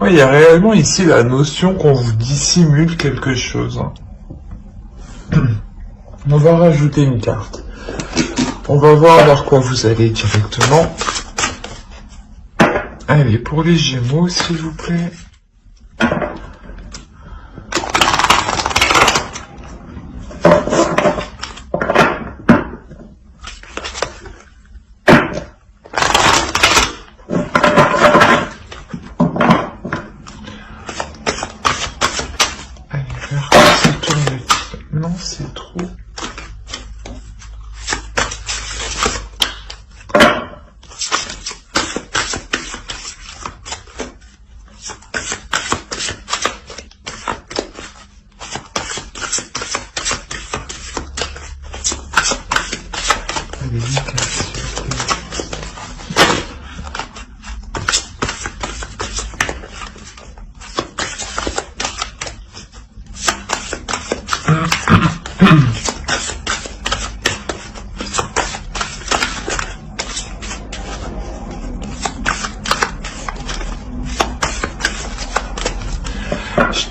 Ouais, il y a réellement ici la notion qu'on vous dissimule quelque chose. On va rajouter une carte. On va voir vers quoi vous allez directement. Allez, pour les Gémeaux, s'il vous plaît. Allez, vers quoi ça tourne? Non, c'est trop.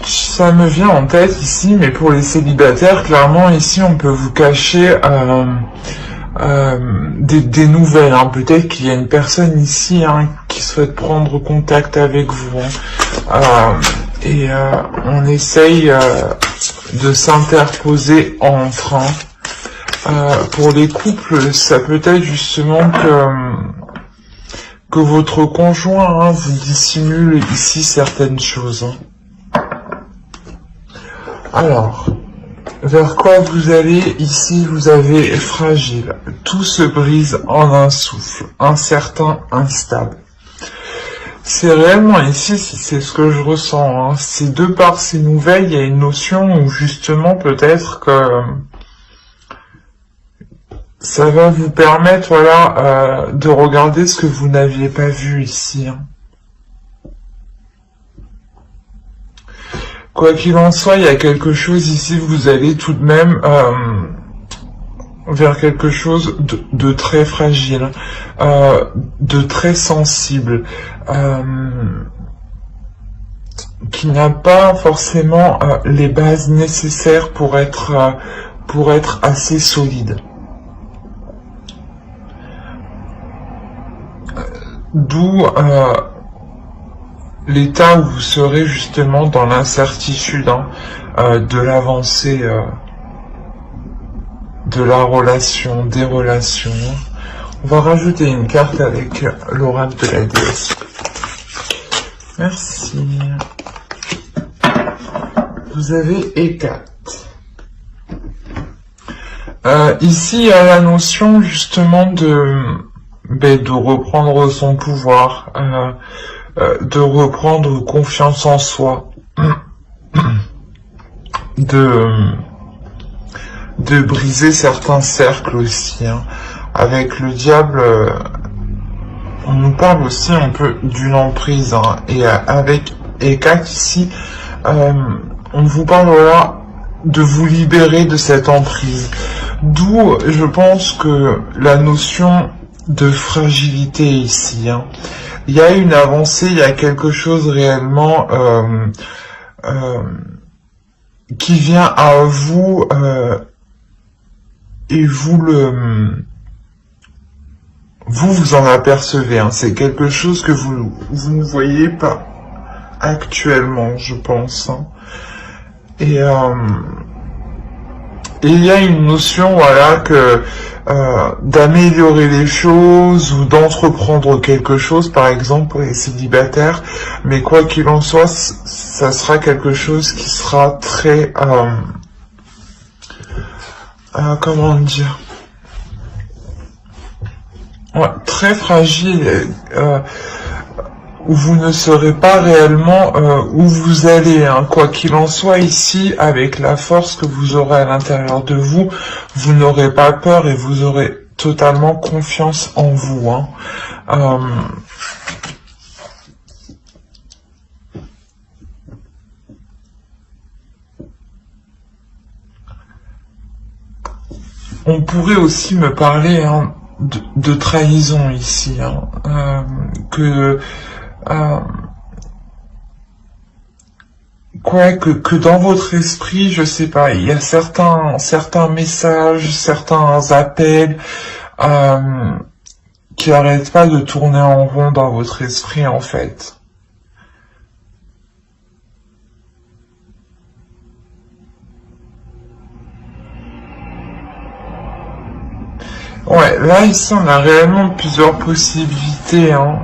Ça me vient en tête ici, mais pour les célibataires, clairement ici on peut vous cacher des nouvelles. Hein. Peut-être qu'il y a une personne ici qui souhaite prendre contact avec vous. On essaye de s'interposer entre. Pour les couples, ça peut être justement que votre conjoint vous dissimule ici certaines choses. Alors, vers quoi vous allez? Ici, vous avez fragile. Tout se brise en un souffle, incertain, instable. C'est réellement ici, c'est ce que je ressens. C'est de par ces nouvelles, il y a une notion où justement peut-être que ça va vous permettre, voilà, de regarder ce que vous n'aviez pas vu ici. Quoi qu'il en soit, il y a quelque chose ici, vous allez tout de même vers quelque chose de très fragile, de très sensible, qui n'a pas forcément les bases nécessaires pour être assez solide. D'où l'état où vous serez justement dans l'incertitude de l'avancée de la relation, des relations. On va rajouter une carte avec l'oracle de la déesse. Merci. Vous avez Hécate. Ici, il y a la notion justement de reprendre son pouvoir, de reprendre confiance en soi, de briser certains cercles aussi. Avec le diable, on nous parle aussi un peu d'une emprise. Et avec Hécate ici, on vous parle voilà, de vous libérer de cette emprise. D'où, je pense que la notion de fragilité ici. Il y a une avancée, il y a quelque chose réellement qui vient à vous et vous en apercevez. C'est quelque chose que vous ne voyez pas actuellement, je pense. Et il y a une notion, voilà, que d'améliorer les choses ou d'entreprendre quelque chose, par exemple pour les célibataires, mais quoi qu'il en soit, ça sera quelque chose qui sera très, comment dire, ouais, très fragile, où vous ne saurez pas réellement où vous allez. Quoi qu'il en soit, ici, avec la force que vous aurez à l'intérieur de vous, vous n'aurez pas peur et vous aurez totalement confiance en vous. on pourrait aussi me parler hein, de trahison ici, hein, que dans votre esprit, je sais pas, il y a certains messages, certains appels qui n'arrêtent pas de tourner en rond dans votre esprit en fait. Ouais, là ici on a réellement plusieurs possibilités. Hein.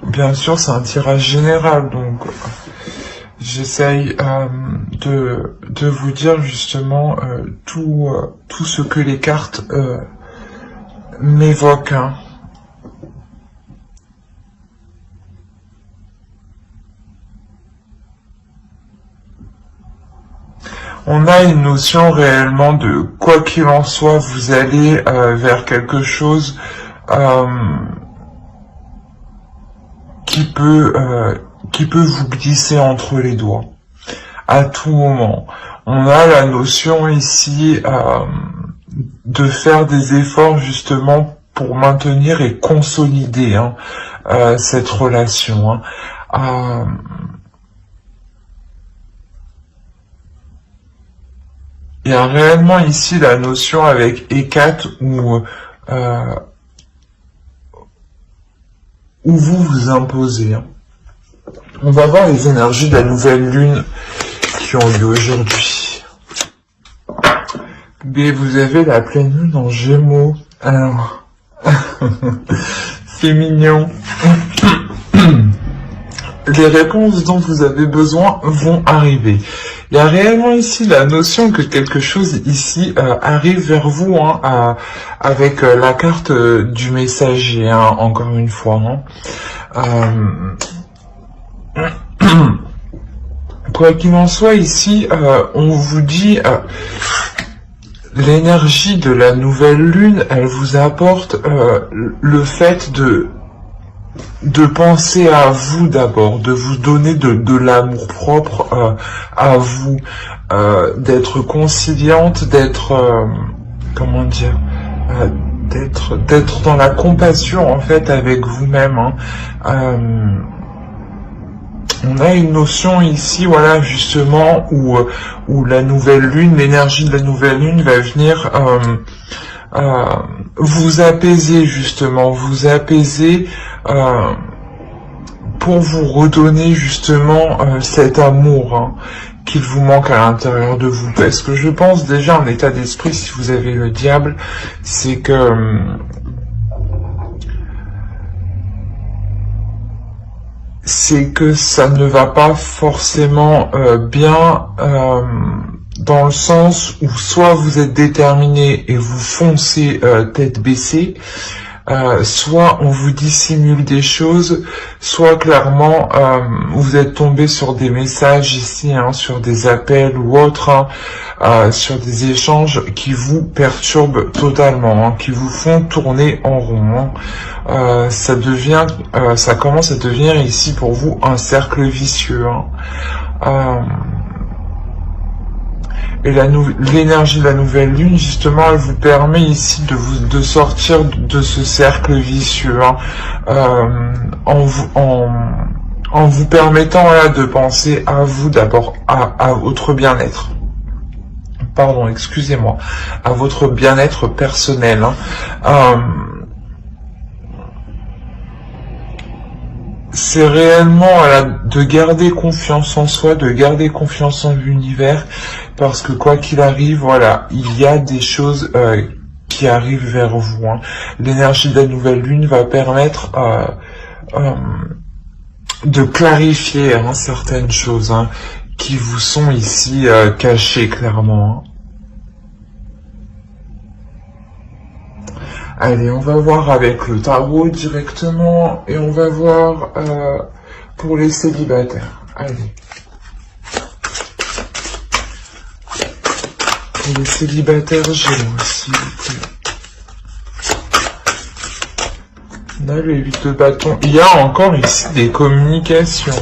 Bien sûr c'est un tirage général, donc j'essaye de vous dire justement tout ce que les cartes m'évoquent. Hein. On a une notion réellement de quoi qu'il en soit, vous allez vers quelque chose qui peut vous glisser entre les doigts à tout moment. On a la notion ici de faire des efforts justement pour maintenir et consolider hein, cette relation. Hein. Il y a réellement ici la notion avec Hécate où vous vous imposez. Hein. On va voir les énergies de la nouvelle lune qui ont lieu aujourd'hui. Mais vous avez la pleine lune en Gémeaux. Alors, c'est mignon. Les réponses dont vous avez besoin vont arriver. Il y a réellement ici la notion que quelque chose ici arrive vers vous hein, avec la carte du messager, hein, encore une fois. Hein. Quoi qu'il en soit ici, on vous dit l'énergie de la nouvelle lune, elle vous apporte le fait de penser à vous d'abord, de vous donner de l'amour propre à vous, d'être conciliante, d'être comment dire, d'être dans la compassion en fait avec vous-même. Hein. On a une notion ici, voilà, justement, où la nouvelle lune, l'énergie de la nouvelle lune va venir vous apaiser justement, vous apaiser pour vous redonner justement cet amour hein, qu'il vous manque à l'intérieur de vous. Parce que je pense déjà en état d'esprit, si vous avez le diable, c'est que ça ne va pas forcément bien dans le sens où soit vous êtes déterminé et vous foncez tête baissée, soit on vous dissimule des choses, soit clairement vous êtes tombé sur des messages ici, hein, sur des appels ou autres, hein, sur des échanges qui vous perturbent totalement, hein, qui vous font tourner en rond. Hein. Ça commence à devenir ici pour vous un cercle vicieux. Hein. Et l'énergie de la nouvelle lune, justement, elle vous permet ici de sortir de ce cercle vicieux, hein, en vous permettant là de penser à vous d'abord, à votre bien-être. Pardon, excusez-moi, à votre bien-être personnel. Hein. C'est réellement voilà, de garder confiance en soi, de garder confiance en l'univers, parce que quoi qu'il arrive, voilà, il y a des choses qui arrivent vers vous. Hein. L'énergie de la nouvelle lune va permettre de clarifier hein, certaines choses hein, qui vous sont ici cachées clairement. Hein. Allez, on va voir avec le tarot directement et on va voir pour les célibataires. Allez. Pour les célibataires Gémeaux, s'il vous plaît. On a le 8 de bâton. Il y a encore ici des communications.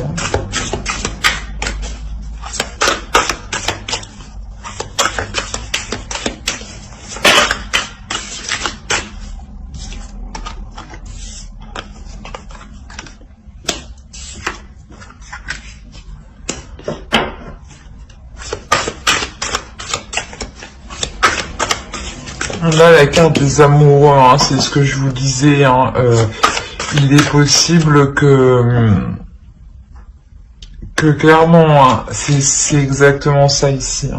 On a la carte des amoureux, hein, c'est ce que je vous disais. Hein, il est possible que clairement, hein, c'est exactement ça ici,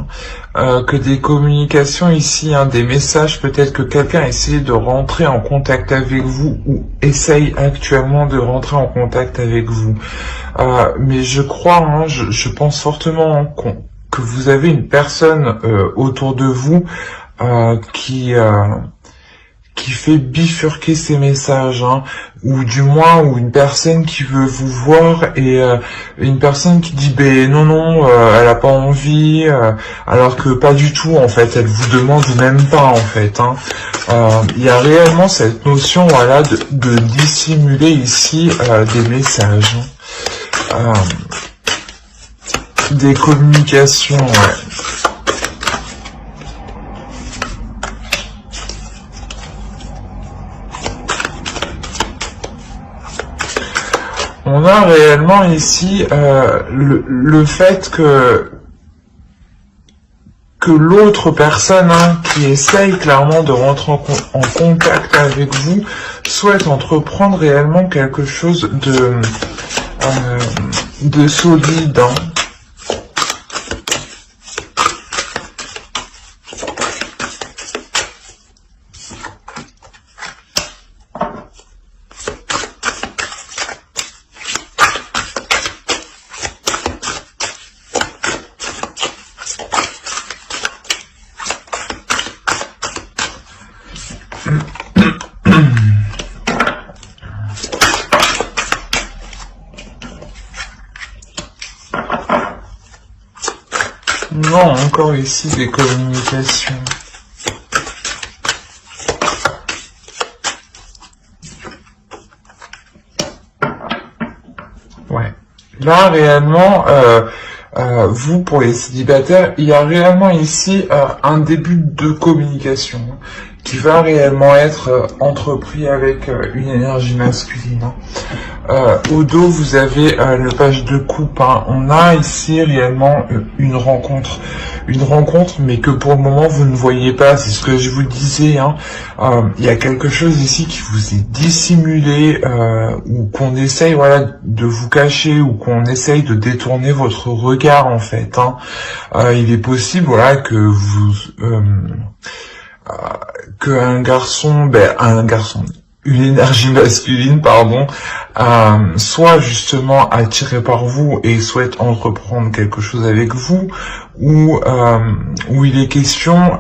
hein, que des communications ici, hein, des messages, peut-être que quelqu'un essaie de rentrer en contact avec vous ou essaye actuellement de rentrer en contact avec vous. Mais je crois, hein, je pense fortement, hein, que vous avez une personne autour de vous qui fait bifurquer ces messages, hein, ou du moins ou une personne qui veut vous voir et une personne qui dit ben non, elle a pas envie, alors que pas du tout en fait, elle vous demande même pas en fait. Hein. Il y a réellement cette notion, voilà, de dissimuler ici des messages, hein. Des communications. Ouais. On a réellement ici le fait que l'autre personne, hein, qui essaye clairement de rentrer en contact avec vous souhaite entreprendre réellement quelque chose de solide. Hein. Non, encore ici des communications. Ouais. Là, réellement, vous, pour les célibataires, il y a réellement ici un début de communication, hein, qui va réellement être entrepris avec une énergie masculine. Hein. Au dos, vous avez le page de coupe. Hein. On a ici réellement une rencontre, mais que pour le moment vous ne voyez pas. C'est ce que je vous disais. Hein. Il y a quelque chose ici qui vous est dissimulé, ou qu'on essaye, voilà, de vous cacher, ou qu'on essaye de détourner votre regard en fait. Hein. Il est possible, voilà, que vous qu'un garçon, une énergie masculine, pardon, soit justement attiré par vous et souhaite entreprendre quelque chose avec vous, ou il est question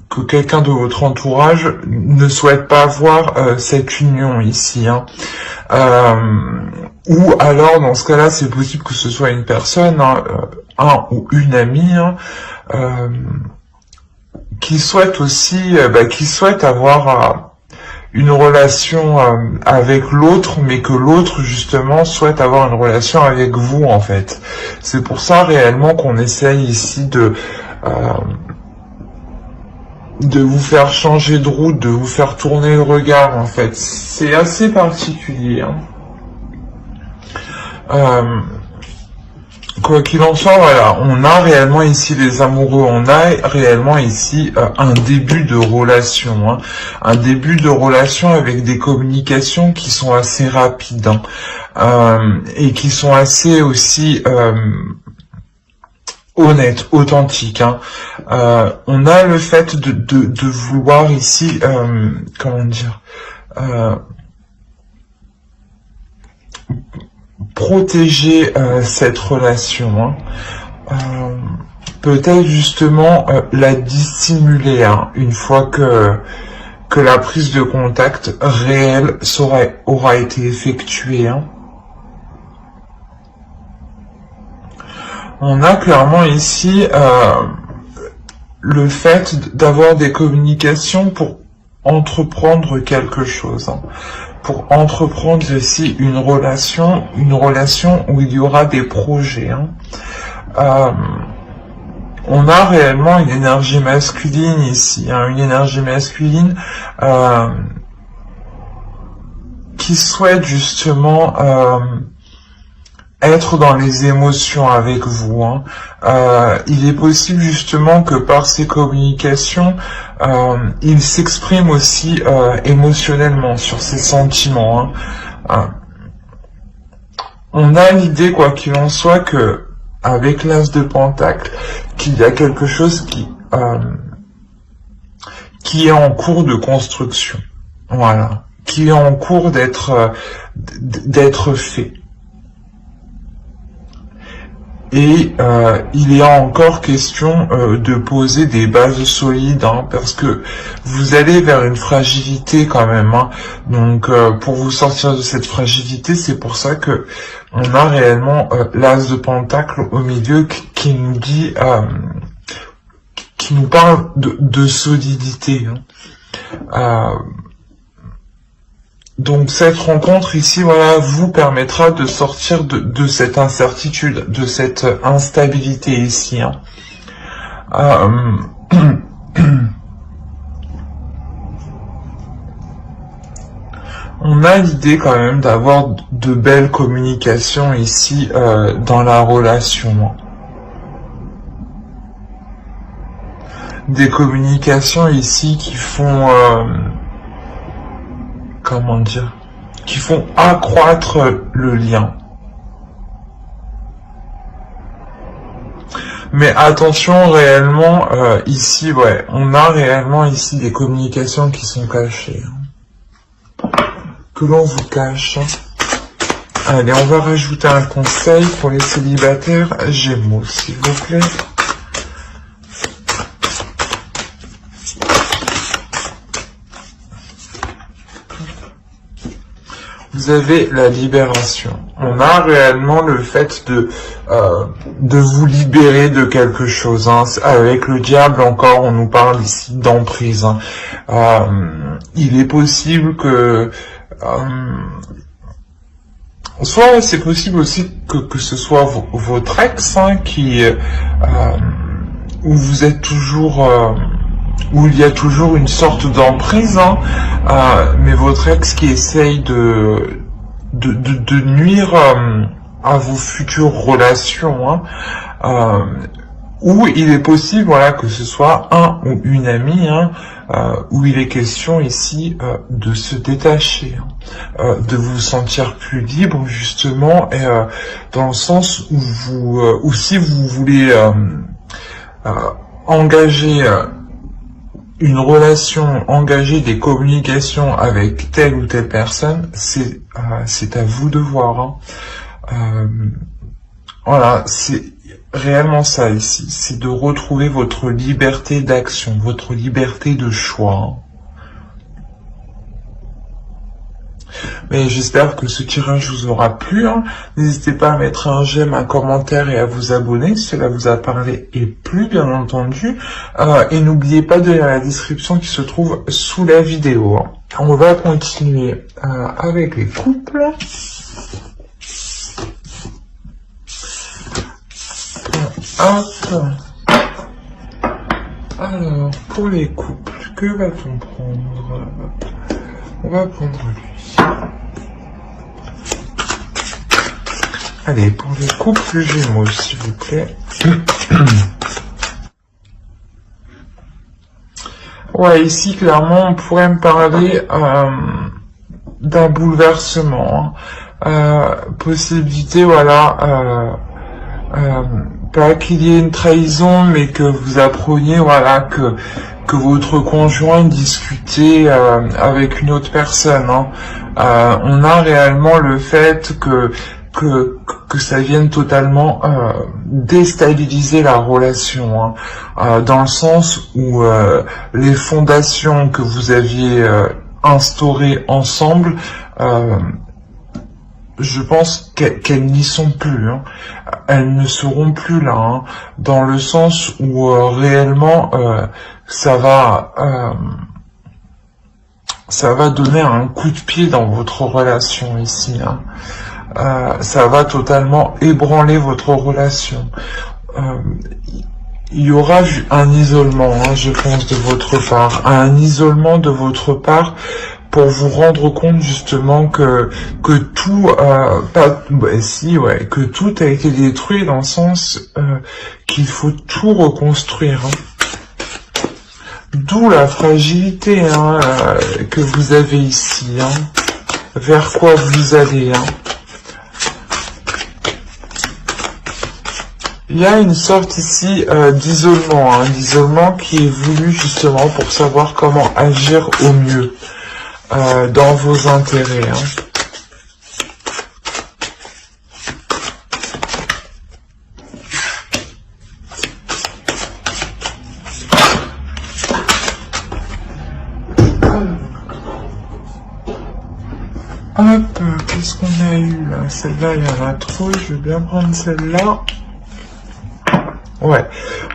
que quelqu'un de votre entourage ne souhaite pas avoir cette union ici. Hein. Ou alors, dans ce cas-là, c'est possible que ce soit une personne, hein, un ou une amie, hein, qui souhaite aussi, qui souhaite avoir une relation avec l'autre, mais que l'autre justement souhaite avoir une relation avec vous en fait. C'est pour ça réellement qu'on essaye ici de vous faire changer de route, de vous faire tourner le regard en fait. C'est assez particulier. Hein. Quoi qu'il en soit, voilà, on a réellement ici les amoureux, on a réellement ici un début de relation, hein, un début de relation avec des communications qui sont assez rapides, hein, et qui sont assez aussi honnêtes, authentiques. Hein. On a le fait de vouloir ici, comment dire, protéger cette relation, hein. Peut-être justement la dissimuler, hein, une fois que la prise de contact réelle aura été effectuée. Hein. On a clairement ici le fait d'avoir des communications pour entreprendre quelque chose. Hein. Pour entreprendre ici une relation où il y aura des projets. Hein. On a réellement une énergie masculine ici, hein, une énergie masculine qui souhaite justement être dans les émotions avec vous. Hein. Il est possible justement que par ces communications, il s'exprime aussi émotionnellement sur ses sentiments. Hein. On a l'idée, quoi qu'il en soit, que avec l'As de Pentacle, qu'il y a quelque chose qui est en cours de construction. Voilà. Qui est en cours d'être fait. Et il est encore question de poser des bases solides, hein, parce que vous allez vers une fragilité quand même. Hein. Donc pour vous sortir de cette fragilité, c'est pour ça que on a réellement l'As de Pentacle au milieu qui nous dit, qui nous parle de solidité. Hein. Donc cette rencontre ici, voilà, vous permettra de sortir de cette incertitude, de cette instabilité ici. Hein. On a l'idée quand même d'avoir de belles communications ici dans la relation. Des communications ici qui font... comment dire, qui font accroître le lien. Mais attention, réellement, ici, ouais, on a réellement ici des communications qui sont cachées. Hein, que l'on vous cache. Allez, on va rajouter un conseil pour les célibataires Gémeaux, s'il vous plaît. Vous avez la libération. On a réellement le fait de vous libérer de quelque chose. Hein. Avec le diable encore, on nous parle ici d'emprise. Hein. Il est possible que... soit c'est possible aussi que ce soit votre ex, hein, qui... où vous êtes toujours... où il y a toujours une sorte d'emprise, hein, mais votre ex qui essaye de nuire à vos futures relations, hein, ou il est possible, voilà, que ce soit un ou une amie, hein, où il est question ici de se détacher, hein, de vous sentir plus libre justement, et dans le sens où vous, ou si vous voulez engager une relation, engager des communications avec telle ou telle personne, c'est à vous de voir. Hein. Voilà, c'est réellement ça ici, c'est de retrouver votre liberté d'action, votre liberté de choix. Hein. Mais j'espère que ce tirage vous aura plu. Hein. N'hésitez pas à mettre un j'aime, un commentaire et à vous abonner si cela vous a parlé et plu, bien entendu. Et n'oubliez pas de lire la description qui se trouve sous la vidéo. Hein. On va continuer avec les couples. Hop. Alors, pour les couples, que va-t-on prendre? On va prendre lui. Allez, pour les couples Gémeaux, s'il vous plaît. Ouais, ici, clairement, on pourrait me parler d'un bouleversement. Hein. Possibilité, voilà, pas qu'il y ait une trahison, mais que vous appreniez, voilà, que votre conjoint discutait avec une autre personne. Hein. On a réellement le fait que ça vienne totalement déstabiliser la relation, hein, dans le sens où les fondations que vous aviez instaurées ensemble, je pense qu'elles n'y sont plus, hein. Elles ne seront plus là, hein, dans le sens où réellement ça va donner un coup de pied dans votre relation ici, hein. Ça va totalement ébranler votre relation. Il y aura un isolement, hein, je pense, de votre part. Un isolement de votre part pour vous rendre compte justement que tout, que tout a été détruit dans le sens qu'il faut tout reconstruire. Hein. D'où la fragilité que vous avez ici, vers quoi vous allez. Il y a une sorte ici d'isolement, d'isolement qui est voulu justement pour savoir comment agir au mieux dans vos intérêts. Hop, qu'est-ce qu'on a eu là? Celle-là, il y en a trop, je vais bien prendre celle-là. Ouais,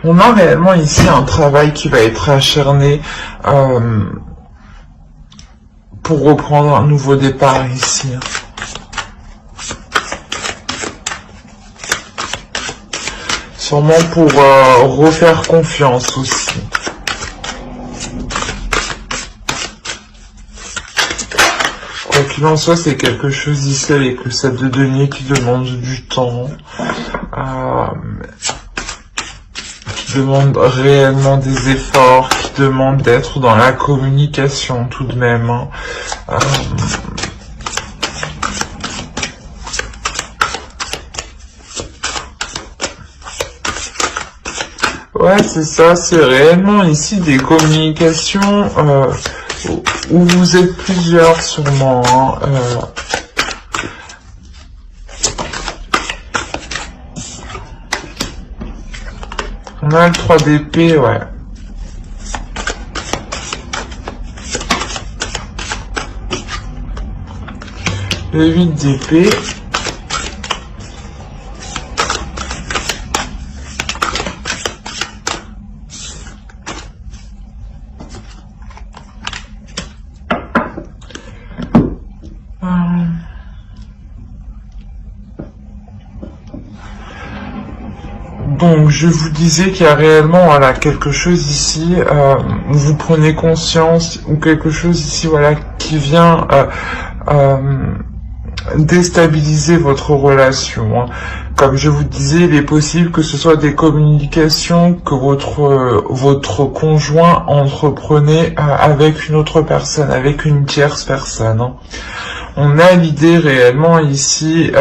on a réellement ici un travail qui va être acharné pour reprendre un nouveau départ ici. Sûrement pour refaire confiance aussi. Quoi qu'il en soit, c'est quelque chose ici avec le 7 de denier qui demande du temps. Qui demande réellement des efforts, qui demande d'être dans la communication tout de même. Ouais, c'est ça, c'est réellement ici des communications où vous êtes plusieurs sûrement. On a le 3 d'épée, ouais. Le 8 d'épée. Donc, je vous disais qu'il y a réellement, voilà, quelque chose ici, où vous prenez conscience, ou quelque chose ici, voilà, qui vient déstabiliser votre relation. Comme je vous disais, il est possible que ce soit des communications que votre conjoint entreprenait avec une autre personne, avec une tierce personne. On a l'idée réellement ici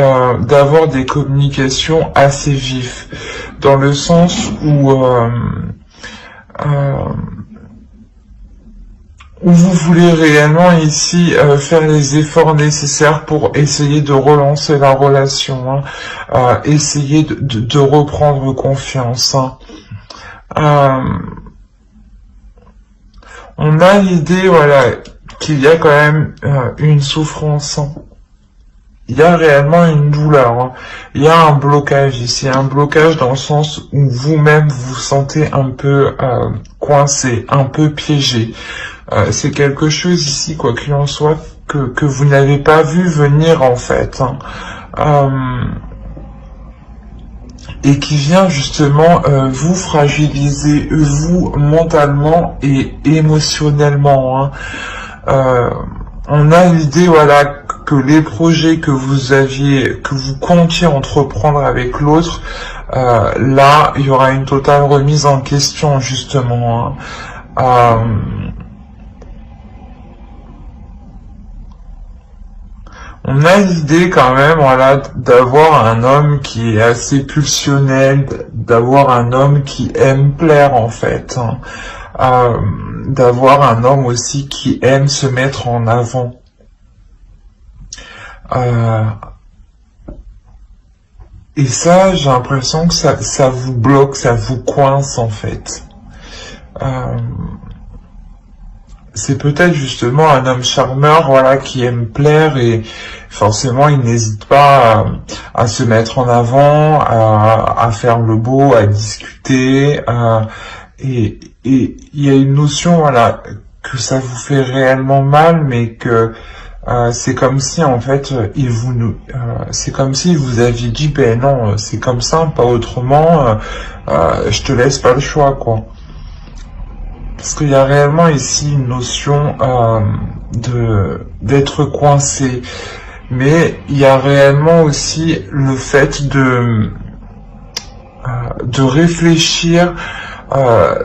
d'avoir des communications assez vives, dans le sens où vous voulez réellement ici faire les efforts nécessaires pour essayer de relancer la relation, essayer de reprendre confiance. On a l'idée, voilà, qu'il y a quand même une souffrance. Il y a réellement une douleur. Il y a un blocage ici, un blocage dans le sens où vous-même vous sentez un peu coincé, un peu piégé. C'est quelque chose ici, quoi qu'il en soit, que vous n'avez pas vu venir en fait. Et qui vient justement vous fragiliser, vous mentalement et émotionnellement. On a l'idée, voilà, que les projets que vous comptiez entreprendre avec l'autre, là, il y aura une totale remise en question, justement. On a l'idée quand même, voilà, d'avoir un homme qui est assez pulsionnel, d'avoir un homme qui aime plaire, en fait. D'avoir un homme aussi qui aime se mettre en avant. Et ça, j'ai l'impression que ça vous bloque, ça vous coince en fait. C'est peut-être justement un homme charmeur, voilà, qui aime plaire et forcément il n'hésite pas à se mettre en avant, à faire le beau, à discuter, et il y a une notion, voilà, que ça vous fait réellement mal, mais que c'est comme si en fait c'est comme si vous aviez dit ben non, c'est comme ça, pas autrement, je te laisse pas le choix, quoi. Parce qu'il y a réellement ici une notion d'être coincé. Mais il y a réellement aussi le fait de réfléchir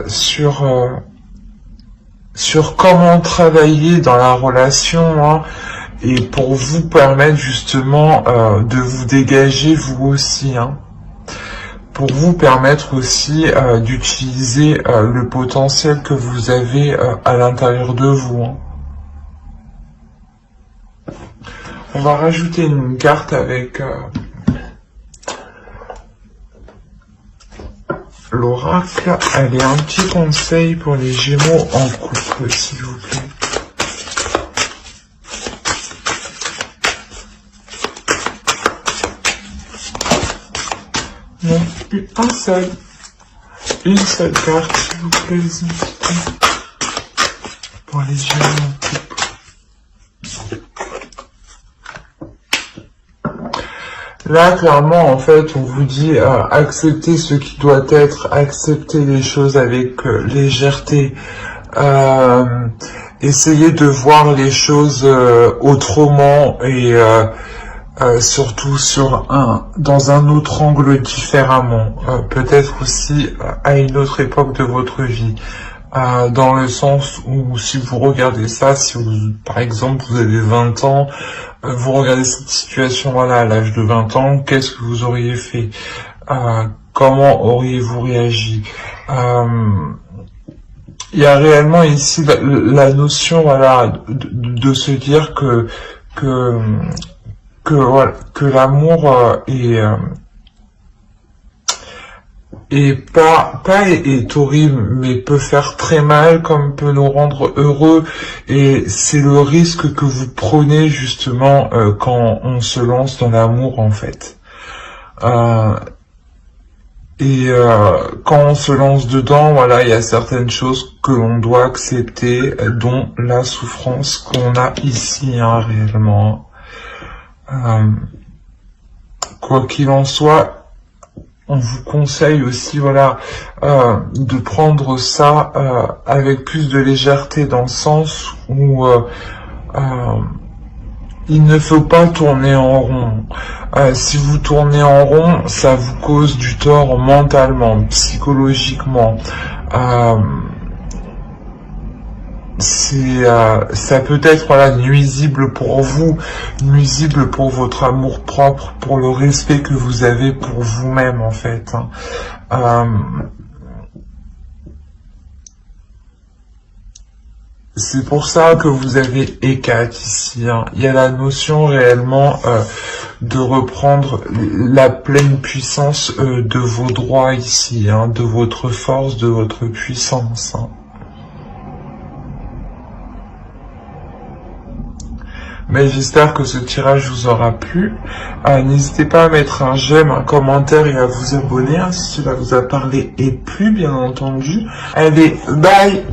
sur comment travailler dans la relation, hein, et pour vous permettre justement de vous dégager vous aussi, hein, pour vous permettre aussi d'utiliser le potentiel que vous avez à l'intérieur de vous, hein. On va rajouter une carte avec l'oracle. Allez, un petit conseil pour les Gémeaux en couple, s'il vous plaît. Non, une seule carte, s'il vous plaît, les invités, pour les Gémeaux en couple. Là, clairement, en fait, on vous dit accepter ce qui doit être, accepter les choses avec légèreté, essayer de voir les choses autrement et surtout dans un autre angle différemment, peut-être aussi à une autre époque de votre vie. Dans le sens où si vous regardez ça, si vous, par exemple, vous avez 20 ans, vous regardez cette situation-là à l'âge de 20 ans, qu'est-ce que vous auriez fait? Comment auriez-vous réagi? Il y a réellement ici la notion, voilà, de se dire que l'amour est horrible, mais peut faire très mal comme peut nous rendre heureux, et c'est le risque que vous prenez justement quand on se lance dans l'amour, en fait. Quand on se lance dedans, voilà, il y a certaines choses que l'on doit accepter, dont la souffrance qu'on a ici, hein, réellement. Quoi qu'il en soit, on vous conseille aussi, voilà, de prendre ça avec plus de légèreté, dans le sens où il ne faut pas tourner en rond. Si vous tournez en rond, ça vous cause du tort mentalement, psychologiquement. Ça peut être, voilà, nuisible pour vous, nuisible pour votre amour propre, pour le respect que vous avez pour vous-même, en fait, hein. C'est pour ça que vous avez Hécate ici, hein. Il y a la notion réellement de reprendre la pleine puissance de vos droits ici, hein, de votre force, de votre puissance, hein. Mais j'espère que ce tirage vous aura plu. N'hésitez pas à mettre un j'aime, un commentaire et à vous abonner, hein, si cela vous a parlé et plu, bien entendu. Allez, bye!